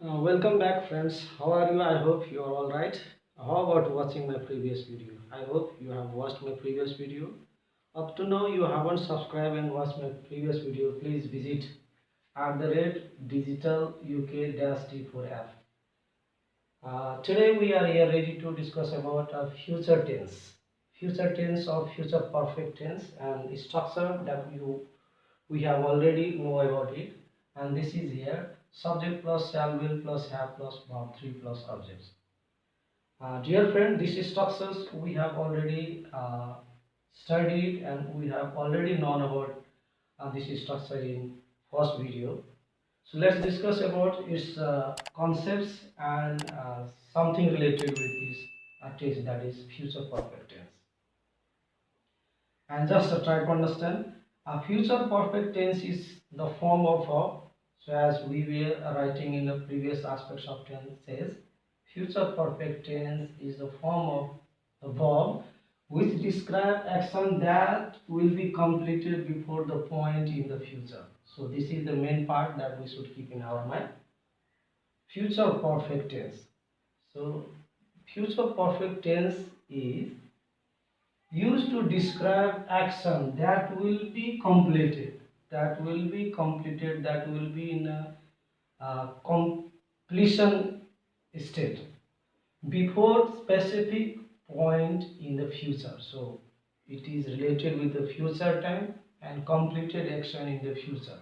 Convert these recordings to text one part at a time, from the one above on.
Welcome back friends. How are you? I hope you are all right. How about watching my previous video? I hope you have watched my previous video. Up to now you haven't subscribed and watched my previous video. Please visit @digital UK-T4 app. Today we are here ready to discuss about future tense. Future tense or future perfect tense and structure that we have already know about it, and this is here subject plus shall will plus have plus verb 3 plus objects. Dear friend, these structures we have already studied and we have already known about this structure in first video. So let's discuss about its concepts and something related with this tense, that is future perfect tense. And just try to understand, a future perfect tense is the form of a, so as we were writing in the previous aspects of tense says, future perfect tense is the form of the verb which describe action that will be completed before the point in the future. So this is the main part that we should keep in our mind. Future perfect tense. So future perfect tense is used to describe action that will be completed, that will be completed, that will be in a completion state before specific point in the future. So it is related with the future time and completed action in the future.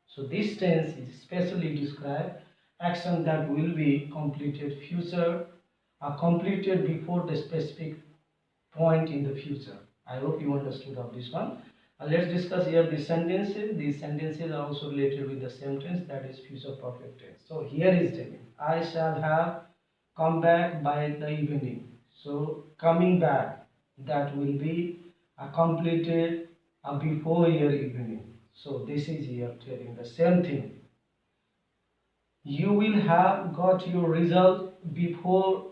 So this tense is specially describe action that will be completed future completed before the specific point in the future. I hope you understood of this one. Let's discuss here the sentences. These sentences are also related with the same tense, that is future perfect tense. So here is telling, I shall have come back by the evening. So coming back, that will be completed before your evening. So this is here telling the same thing. You will have got your result before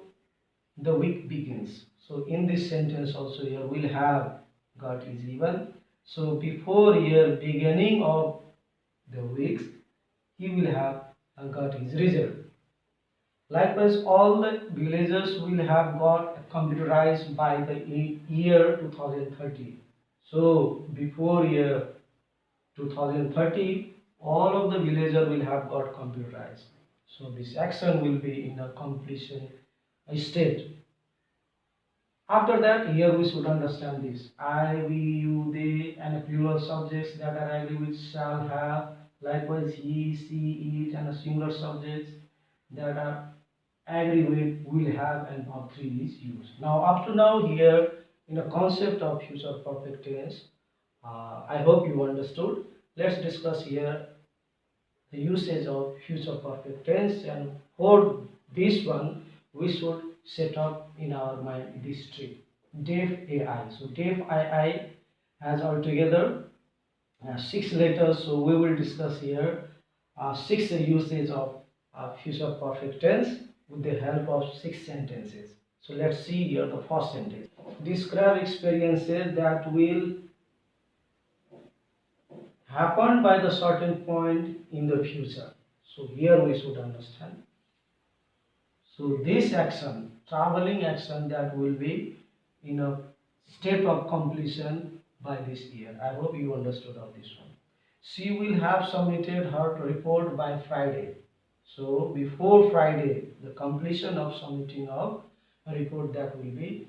the week begins. So in this sentence also here will have got is given. So before your beginning of the weeks, he will have got his result. Likewise, all the villagers will have got computerized by the year 2030. So before year 2030, all of the villagers will have got computerized. So this action will be in a completion state. After that, here we should understand this. I, we, you, they, and plural subjects that are agree with shall have. Likewise, he, she, it, and singular subjects that are agree with will have, and verb 3 is used. Now, up to now, here in the concept of future perfect tense, I hope you understood. Let's discuss here the usage of future perfect tense, and for this one, we should set up in our mind this tree, def AI. So def AI has altogether 6 letters. So we will discuss here 6 usage of future perfect tense with the help of 6 sentences. So let's see here the first sentence. Describe experiences that will happen by the certain point in the future. So here we should understand. So this action, traveling action, that will be in a state of completion by this year. I hope you understood of this one. She will have submitted her report by Friday. So before Friday, the completion of submitting of a report, that will be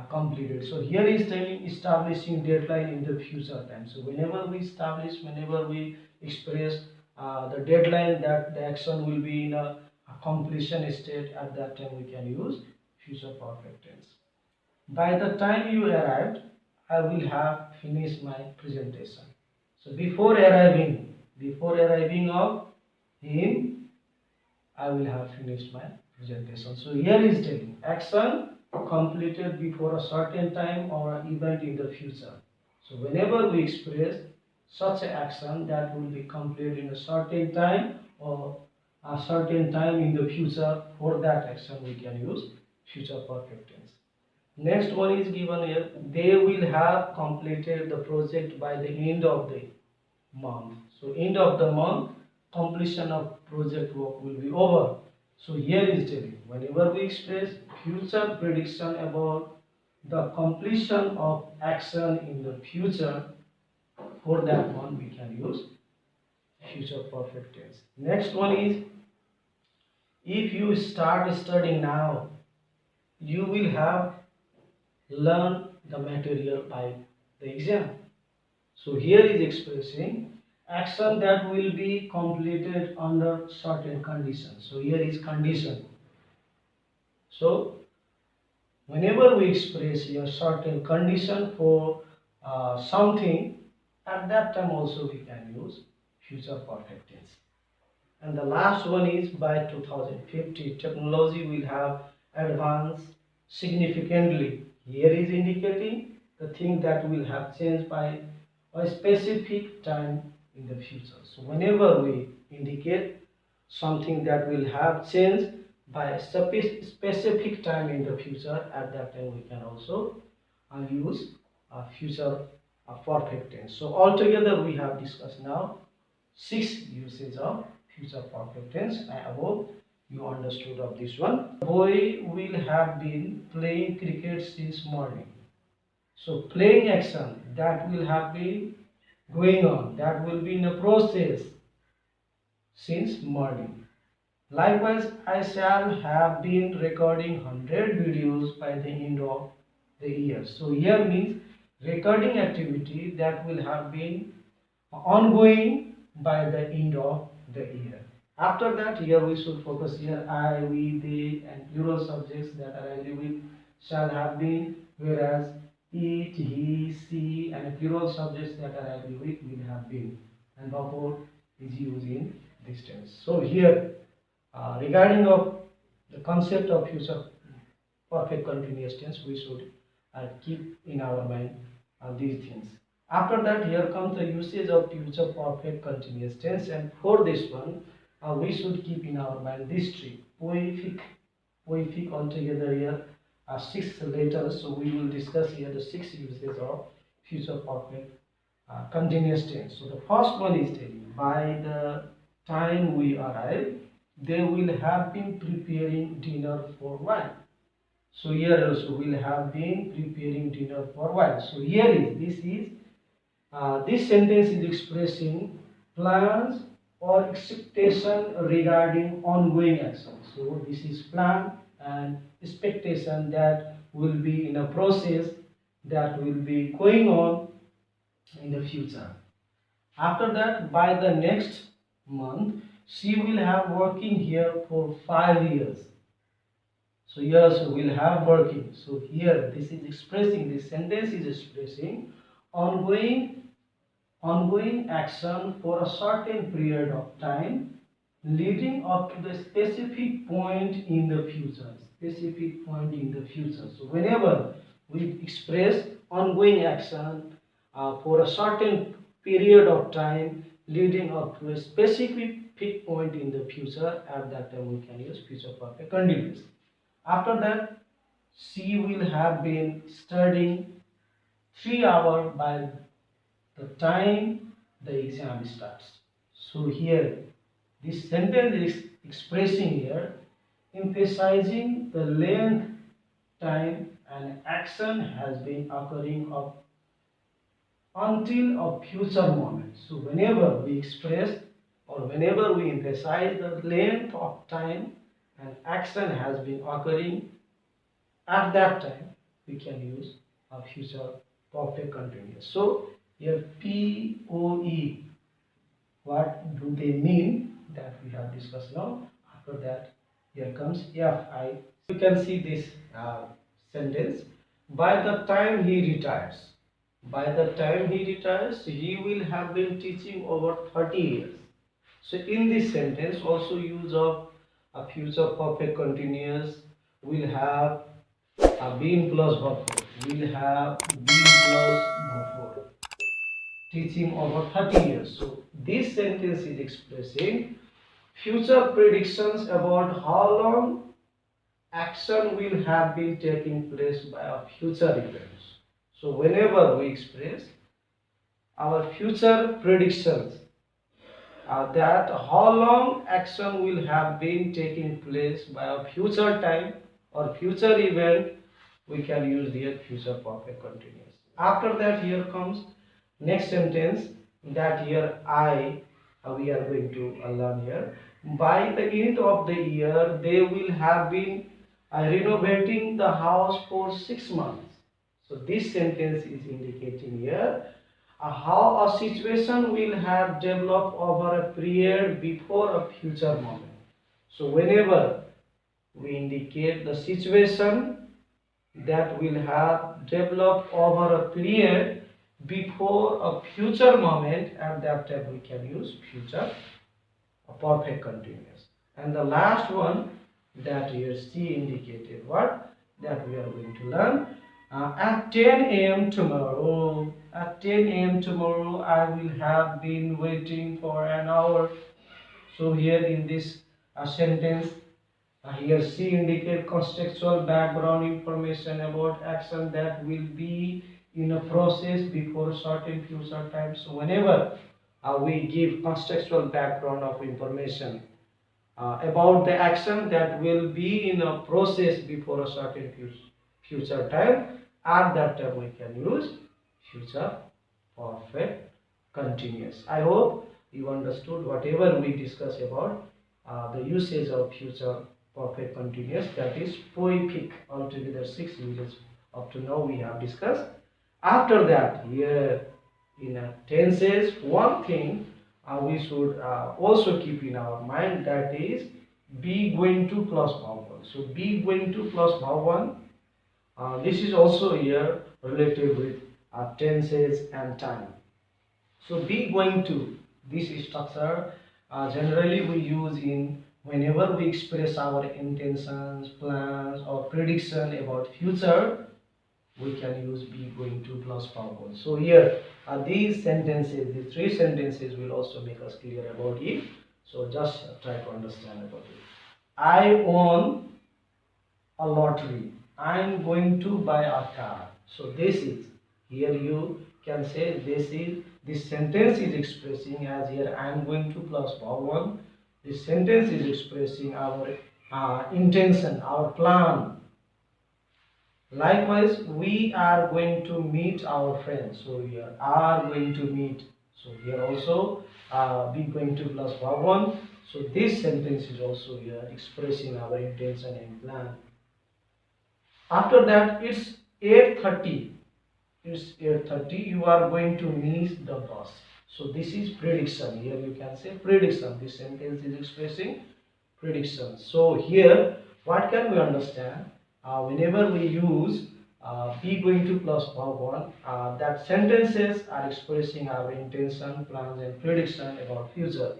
completed. So here is telling establishing deadline in the future time. So whenever we establish, whenever we express the deadline that the action will be in a completion state, at that time we can use future perfect tense. By the time you arrived, I will have finished my presentation. So before arriving of him, I will have finished my presentation. So here is telling action completed before a certain time or an event in the future. So whenever we express such an action that will be completed in a certain time or a certain time in the future, for that action we can use future perfect tense. Next one is given here, they will have completed the project by the end of the month. So end of the month, completion of project work will be over. So here is telling, whenever we express future prediction about the completion of action in the future, for that one we can use future perfect tense. Next one is, if you start studying now, you will have learned the material by the exam. So here is expressing action that will be completed under certain conditions. So here is condition. So whenever we express a certain condition for something, at that time also we can use future perfect tense. And the last one is, by 2050, technology will have advanced significantly. Here is indicating the thing that will have changed by a specific time in the future. So whenever we indicate something that will have changed by a specific time in the future, at that time we can also use future perfect tense. So altogether we have discussed now 6 usage of future perfect tense. I hope you understood of this one. The boy will have been playing cricket since morning. So playing action that will have been going on, that will be in a process since morning. Likewise, I shall have been recording 100 videos by the end of the year. So here means recording activity that will have been ongoing by the end of the year. After that, here we should focus here I, we, they, and plural subjects that are agree with shall have been, whereas it, he, she, and plural subjects that are agree with will have been, and therefore is used in this tense. So here, regarding of the concept of future perfect continuous tense, we should keep in our mind these things. After that, here comes the usage of future perfect continuous tense, and for this one, we should keep in our mind these three. Poific altogether here are 6 letters, so we will discuss here the 6 uses of future perfect continuous tense. So the first one is telling, by the time we arrive, they will have been preparing dinner for one. So here also will have been preparing dinner for a while. So here is, this sentence is expressing plans or expectation regarding ongoing action. So this is plan and expectation that will be in a process that will be going on in the future. After that, by the next month, she will have working here for 5 years. So here also will have working. So here this is expressing, this sentence is expressing ongoing action for a certain period of time leading up to the specific point in the future. Specific point in the future. So whenever we express ongoing action for a certain period of time leading up to a specific point in the future, at that time we can use future perfect continuous. After that, she will have been studying 3 hours by the time the exam starts. So here, this sentence is expressing here, emphasizing the length, time, and action has been occurring up until a future moment. So whenever we express or whenever we emphasize the length of time and action has been occurring, at that time we can use a future perfect continuous. So here POE, what do they mean, that we have discussed now. After that, here comes FI. You can see this sentence, by the time he retires. By the time he retires, he will have been teaching over 30 years. So in this sentence, also use of a future perfect continuous will have a been plus verb 4. Will have been plus verb 4. Teaching over 30 years. So this sentence is expressing future predictions about how long action will have been taking place by our future events. So whenever we express our future predictions that how long action will have been taking place by a future time or future event, we can use the future perfect continuous. After that, here comes next sentence, that here we are going to learn here. By the end of the year, they will have been renovating the house for 6 months. So this sentence is indicating here how a situation will have developed over a period before a future moment. So whenever we indicate the situation that will have developed over a period before a future moment, at that time we can use future perfect continuous. And the last one, that here C indicated what, that we are going to learn at 10 a.m. tomorrow. At 10 a.m. tomorrow, I will have been waiting for an hour. So here in this sentence, here C indicate contextual background information about action that will be in a process before certain future time. So whenever we give contextual background of information about the action that will be in a process before a certain future time, at that time we can use future perfect continuous. I hope you understood whatever we discussed about the usage of future perfect continuous, that is poepic. Altogether 6 uses up to now we have discussed. After that, here in tenses, one thing we should also keep in our mind, that is be going to plus verb 1. So be going to plus verb 1, this is also here related with tenses and time. So be going to, this structure generally we use in whenever we express our intentions, plans or prediction about future, we can use be going to plus verb 1. So here these sentences, these 3 sentences will also make us clear about it. So just try to understand about it. I own a lottery. I am going to buy a car. So this is, here you can say this sentence is expressing, as here I am going to plus verb 1. This sentence is expressing our intention, our plan. Likewise, we are going to meet our friends. So here are going to meet. So here also be going to plus verb 1. So this sentence is also here expressing our intention and plan. After that, it's 8:30. It's 8:30. You are going to miss the bus. So this is prediction. Here you can say prediction. This sentence is expressing prediction. So here, what can we understand? Whenever we use be going to plus verb 1, that sentences are expressing our intention, plans and prediction about future.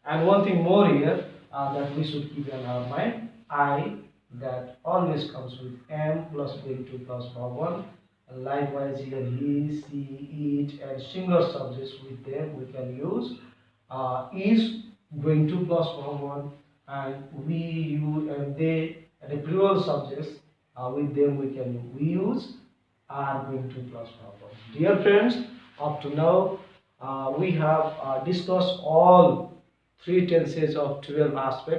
And one thing more here that we should keep in our mind, I, that always comes with am plus going to plus verb 1. Likewise here he, she, it and singular subjects, with them we can use is going to plus verb 1, and we, you and they and the plural subjects, with them we use are going to plus verb 1. Dear friends, up to now we have discussed all 3 tenses of 12 aspects.